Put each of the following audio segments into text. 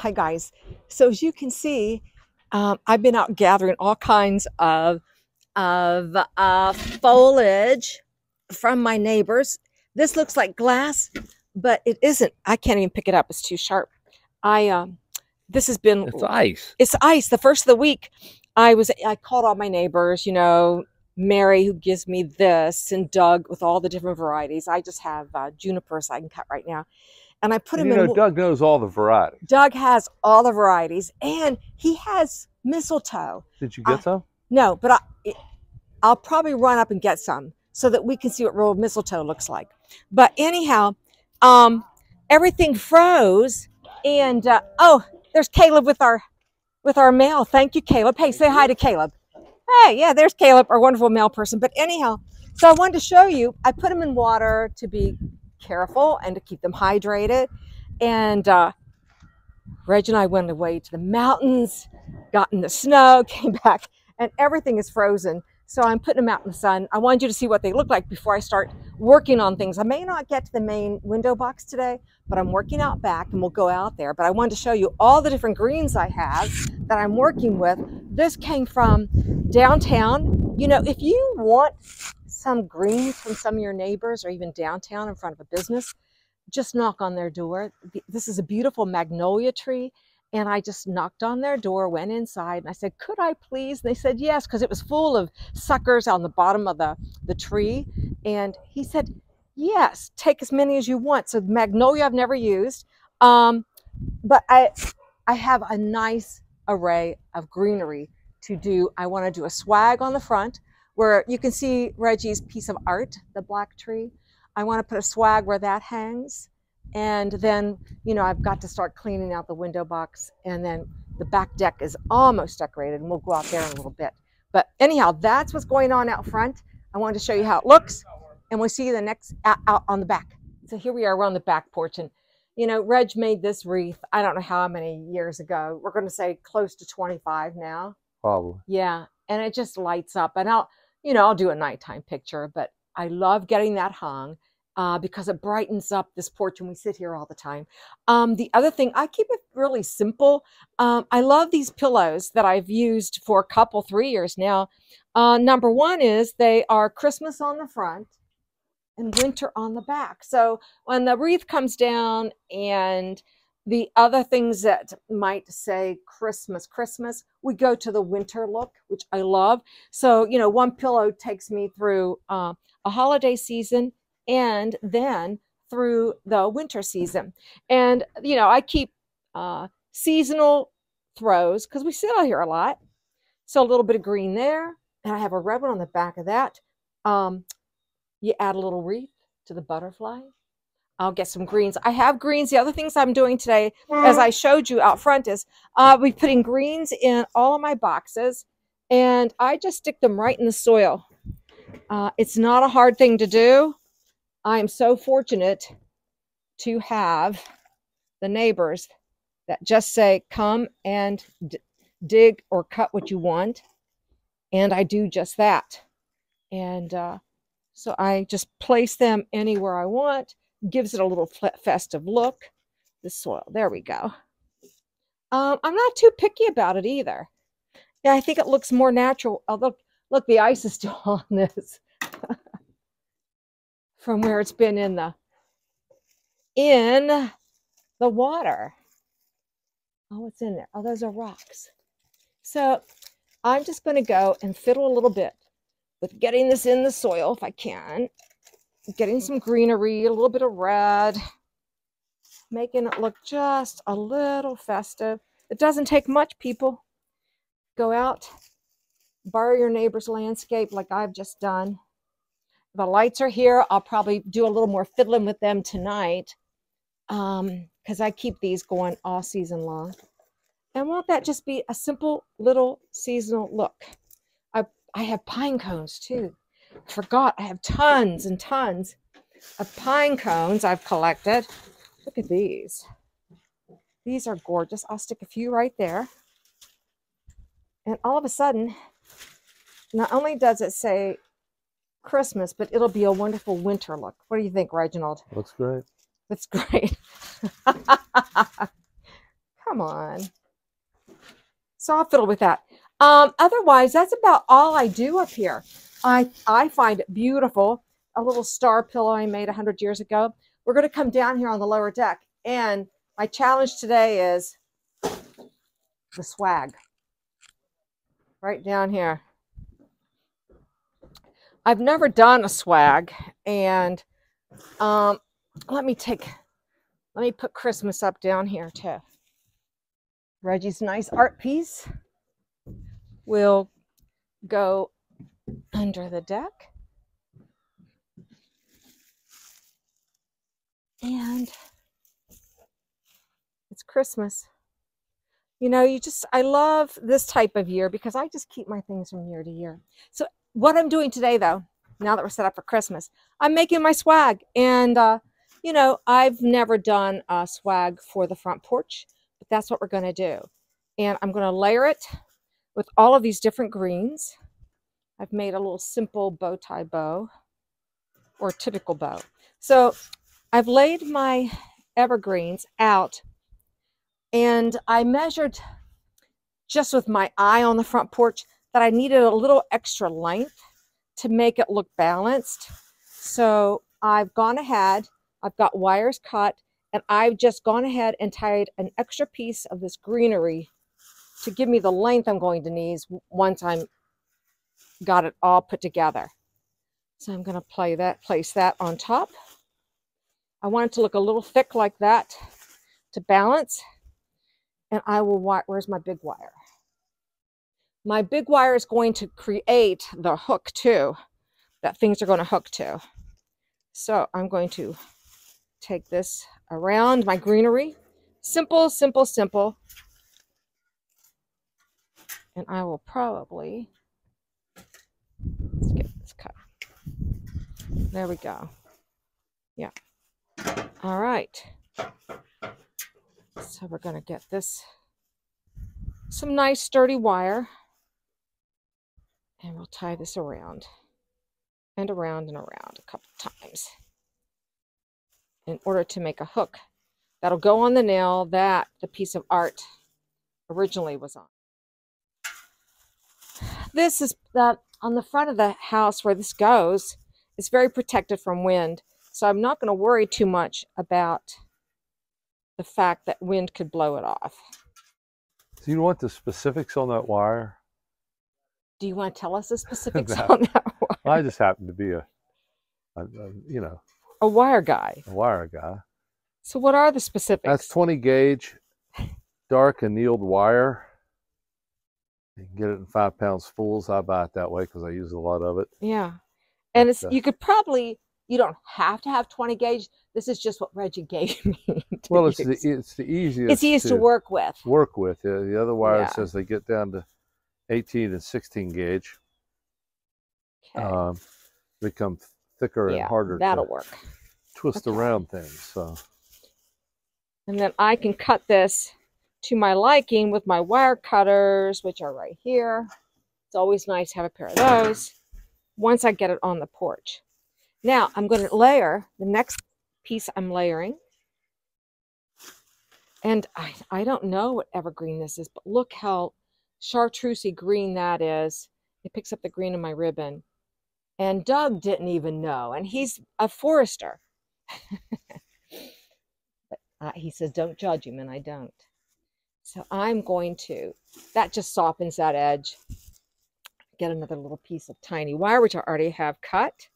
Hi guys. So as you can see, I've been out gathering all kinds of foliage from my neighbors. This looks like glass, but it isn't. I can't even pick it up. It's too sharp. This has been, It's ice. it's ice. The first of the week, I called all my neighbors. Mary, who gives me this, and Doug with all the different varieties. I just have junipers I can cut right now, and I put And them in. Doug knows all the varieties. Doug has all the varieties, and he has mistletoe. Did you get some? No, but I'll probably run up and get some so that we can see what real mistletoe looks like. But anyhow, everything froze, and oh, there's Caleb with our mail. Thank you, Caleb. Hey, say hi to Caleb. Hey, yeah, there's Caleb, our wonderful mail person. But anyhow, so I wanted to show you. I put them in water to be careful and to keep them hydrated. And Reg and I went away to the mountains, got in the snow, came back, and everything is frozen. So I'm putting them out in the sun. I wanted you to see what they look like before I start working on things. I may not get to the main window box today, but I'm working out back and we'll go out there. But I wanted to show you all the different greens I have that I'm working with. This came from downtown. If you want some greens from some of your neighbors or even downtown in front of a business, just knock on their door. This is a beautiful magnolia tree. And I just knocked on their door, went inside, and I said, could I please? And they said yes, because it was full of suckers on the bottom of the tree. And he said, yes, take as many as you want. So magnolia I've never used. But I have a nice array of greenery to do. I want to do a swag on the front where you can see Reggie's piece of art, the black tree. I want to put a swag where that hangs. And then, I've got to start cleaning out the window box, and then the back deck is almost decorated, and we'll go out there in a little bit. But anyhow, that's what's going on out front. I wanted to show you how it looks, and we'll see you the next out on the back. So here we are, we're on the back porch, and Reg made this wreath, I don't know how many years ago. We're going to say close to 25 now. Probably. Yeah, and it just lights up, and I'll do a nighttime picture, but I love getting that hung. Because it brightens up this porch and we sit here all the time. The other thing, I keep it really simple. I love these pillows that I've used for a couple, 3 years now. Number one is they are Christmas on the front and winter on the back. So when the wreath comes down and the other things that might say Christmas, we go to the winter look, which I love. So, one pillow takes me through a holiday season and then through the winter season. And, I keep seasonal throws because we sit out here a lot. So a little bit of green there. And I have a red one on the back of that. You add a little wreath to the butterfly. I'll get some greens. I have greens. The other things I'm doing today, as I showed you out front, is we're putting greens in all of my boxes. And I just stick them right in the soil. It's not a hard thing to do. I am so fortunate to have the neighbors that just say, come and dig or cut what you want. And I do just that. And so I just place them anywhere I want. Gives it a little festive look. The soil, there we go. I'm not too picky about it either. Yeah, I think it looks more natural. Oh, look, the ice is still on this. From where it's been in the water. Oh, what's in there? Oh, those are rocks. So I'm just going to go and fiddle a little bit with getting this in the soil if I can. Getting some greenery, a little bit of red, making it look just a little festive. It doesn't take much, people. Go out, borrow your neighbor's landscape like I've just done. The lights are here. I'll probably do a little more fiddling with them tonight because I keep these going all season long. And won't that just be a simple little seasonal look? I have pine cones too. Forgot I have tons and tons of pine cones I've collected. Look at these. These are gorgeous. I'll stick a few right there. And all of a sudden, not only does it say Christmas, but it'll be a wonderful winter look. What do you think, Reginald? Looks great. That's great. Come Come on. So I'll fiddle with that. Otherwise, that's about all I do up here. I find it beautiful. A little star pillow I made 100 years ago. We're going to come down here on the lower deck. And my challenge today is the swag. Right down here. I've never done a swag. And let me put Christmas up down here too. Reggie's nice art piece will go under the deck. And it's Christmas. You know, I love this type of year because I just keep my things from year to year. So what I'm doing today, though, now that we're set up for Christmas, I'm making my swag. And, you know, I've never done a swag for the front porch, but that's what we're going to do. And I'm going to layer it with all of these different greens. I've made a little simple bow tie bow or typical bow. So I've laid my evergreens out and I measured just with my eye on the front porch that I needed a little extra length to make it look balanced. So I've gone ahead, I've got wires cut, and I've just gone ahead and tied an extra piece of this greenery to give me the length I'm going to need once I'm got it all put together. So I'm going to place that on top. I want it to look a little thick like that to balance. And I will, where's my big wire? My big wire is going to create the hook too, that things are going to hook to. So I'm going to take this around my greenery. Simple, simple, simple. And I will probably, let's get this cut. There we go. Yeah. All right. So we're going to get this, some nice sturdy wire. And we'll tie this around and around and around a couple times in order to make a hook that'll go on the nail that the piece of art originally was on. This is on the front of the house where this goes. It's very protected from wind. So I'm not going to worry too much about the fact that wind could blow it off. Do you want the specifics on that wire? Do you want to tell us the specifics No. on that wire? I just happen to be you know, a wire guy. a wire guy. So what are the specifics? That's 20 gauge, dark annealed wire. You can get it in 5 pound spools. I buy it that way because I use a lot of it. Yeah. And it's, you could probably, you don't have to have 20 gauge. This is just what Reggie gave me. Well, it's the easiest. It's easy to work with. The other wire says they get down to 18 and 16 gauge. Okay. Become thicker and harder that'll to work. Twist around things. So. And then I can cut this to my liking with my wire cutters, which are right here. It's always nice to have a pair of those once I get it on the porch. Now I'm going to layer the next piece I'm layering. And I don't know what evergreen this is, but look how chartreusey green that is. It picks up the green in my ribbon. And Doug didn't even know, and he's a forester. But, he says, don't judge him, and I don't. So I'm going to, that just softens that edge. Get another little piece of tiny wire, which I already have cut.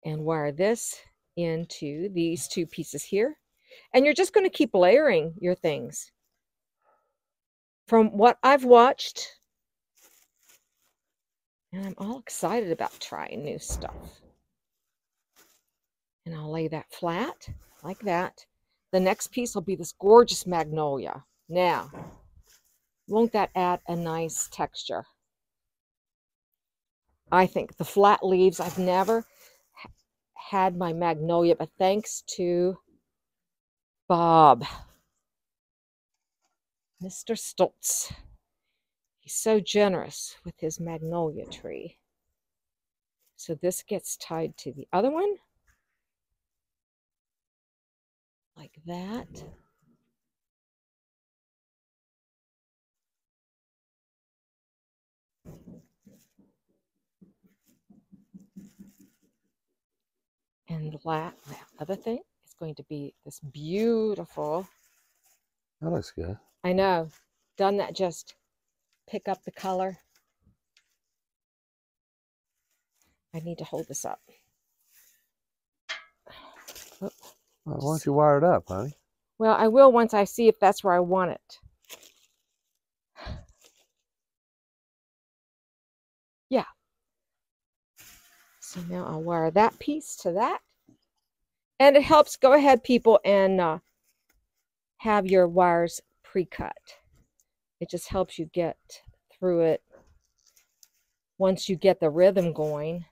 And wire this into these two pieces here. And you're just going to keep layering your things. From what I've watched, and I'm all excited about trying new stuff. And I'll lay that flat like that. The next piece will be this gorgeous magnolia. Now, won't that add a nice texture? I think the flat leaves, I've never had my magnolia, but thanks to Bob, Mr. Stoltz. He's so generous with his magnolia tree. So this gets tied to the other one. Like that. And the other thing is going to be this beautiful. That looks good. I know. Doesn't that just pick up the color? I need to hold this up. Why don't you wire it up, honey? Well, I will once I see if that's where I want it. Yeah. So now I'll wire that piece to that. And it helps, go ahead, people, and have your wires pre-cut. It just helps you get through it once you get the rhythm going.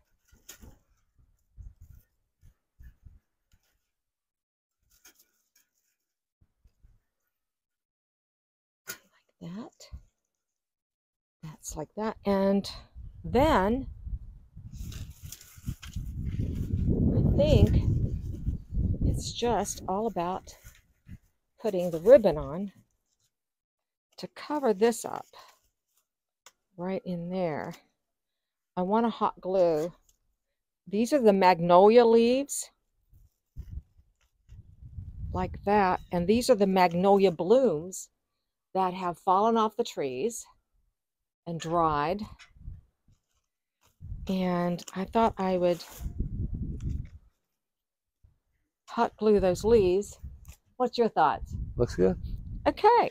Like that. That's like that. And then I think it's just all about putting the ribbon on to cover this up right in there. I want to hot glue. These are the magnolia leaves, like that, and these are the magnolia blooms that have fallen off the trees and dried. And I thought I would hot glue those leaves. What's your thoughts? Looks good. Okay.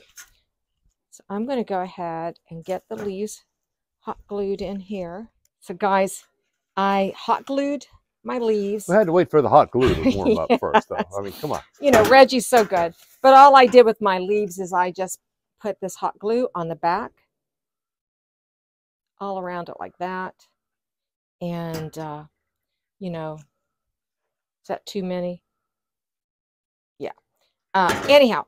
So I'm going to go ahead and get the leaves hot glued in here. So guys, I hot glued my leaves. We had to wait for the hot glue to warm up Yes. first, though. I mean, come on. You know, Reggie's so good. But all I did with my leaves is I just put this hot glue on the back, all around it like that. And, you know, is that too many? Yeah. Anyhow,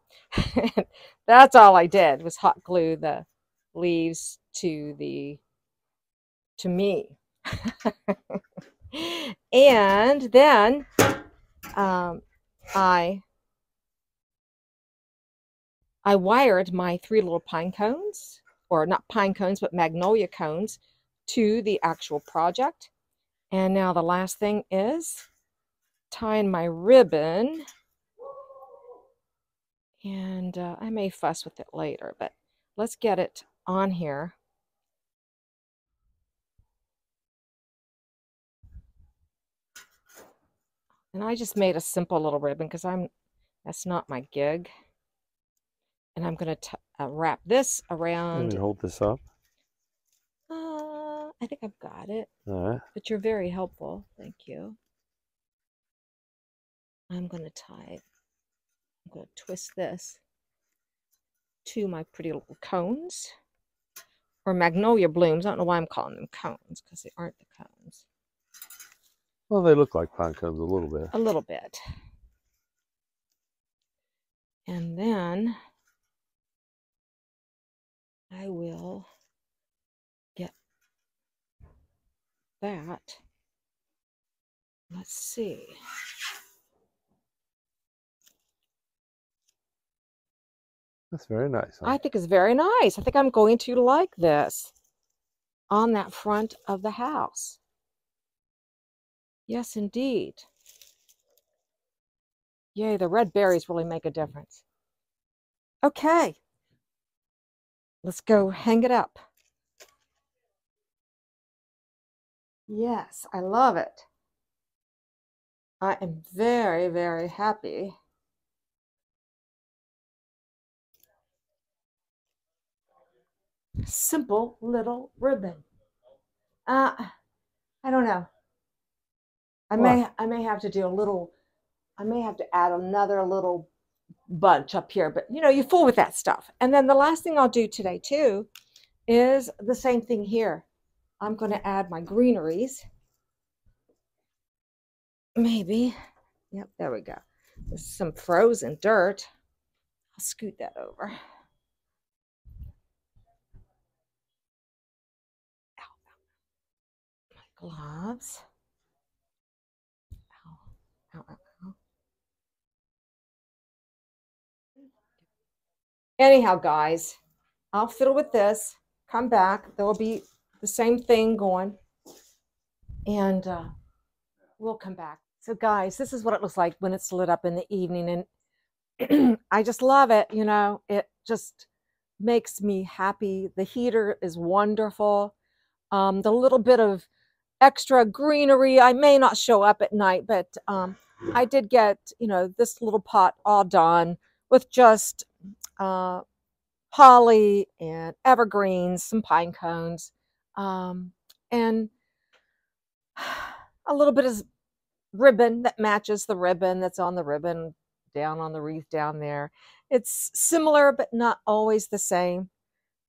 that's all I did was hot glue the leaves to me. And then I wired my 3 little pine cones, or not pine cones, but magnolia cones, to the actual project. And now the last thing is tying my ribbon. And I may fuss with it later, but let's get it on here. And I just made a simple little ribbon because that's not my gig. And I'm going to wrap this around. Let me hold this up. I think I've got it. All right. But you're very helpful. Thank you. I'm going to tie it. I'm going to twist this to my pretty little cones, or magnolia blooms. I don't know why I'm calling them cones, because they aren't the cones. Well, they look like pine cones a little bit. A little bit. And then I will get that. Let's see. That's very nice. Huh? I think it's very nice. I think I'm going to like this on that front of the house. Yes, indeed. Yay, the red berries really make a difference. Okay. Let's go hang it up. Yes, I love it. I am very, very happy. Simple little ribbon. I don't know. I may have to do a little, I may have to add another little bunch up here, but you know, you fool with that stuff. And then the last thing I'll do today too is the same thing here. I'm going to add my greeneries. Maybe. Yep, there we go. There's some frozen dirt. I'll scoot that over. Ow. My gloves. Ow, ow, ow, ow. Anyhow, guys, I'll fiddle with this. Come back. There will be the same thing going. And we'll come back. So guys, this is what it looks like when it's lit up in the evening, and I just love it. You know, it just makes me happy. The heater is wonderful. The little bit of extra greenery, I may not show up at night, but I did get, you know, this little pot all done with just holly and evergreens, some pine cones, and a little bit of ribbon that matches the ribbon that's on the ribbon down on the wreath down there. It's similar, but not always the same.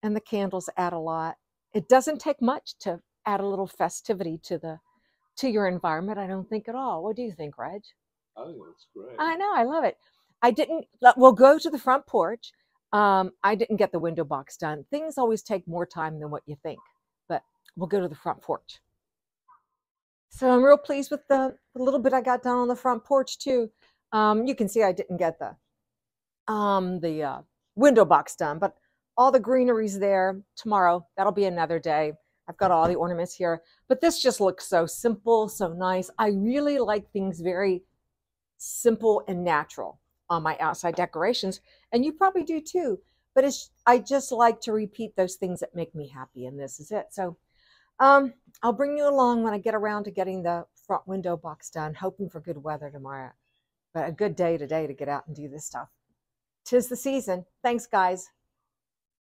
And the candles add a lot. It doesn't take much to add a little festivity to your environment. I don't think at all. What do you think, Reg? I think that's great. I know, I love it. I didn't. We'll go to the front porch. I didn't get the window box done. Things always take more time than what you think, but we'll go to the front porch. So I'm real pleased with the little bit I got done on the front porch too. You can see I didn't get the window box done, but all the greenery's there. Tomorrow, that'll be another day. I've got all the ornaments here, but this just looks so simple, so nice. I really like things very simple and natural on my outside decorations, and you probably do too. But I just like to repeat those things that make me happy, and this is it. So I'll bring you along when I get around to getting the front window box done, hoping for good weather tomorrow. But a good day today to get out and do this stuff. 'Tis the season. Thanks, guys.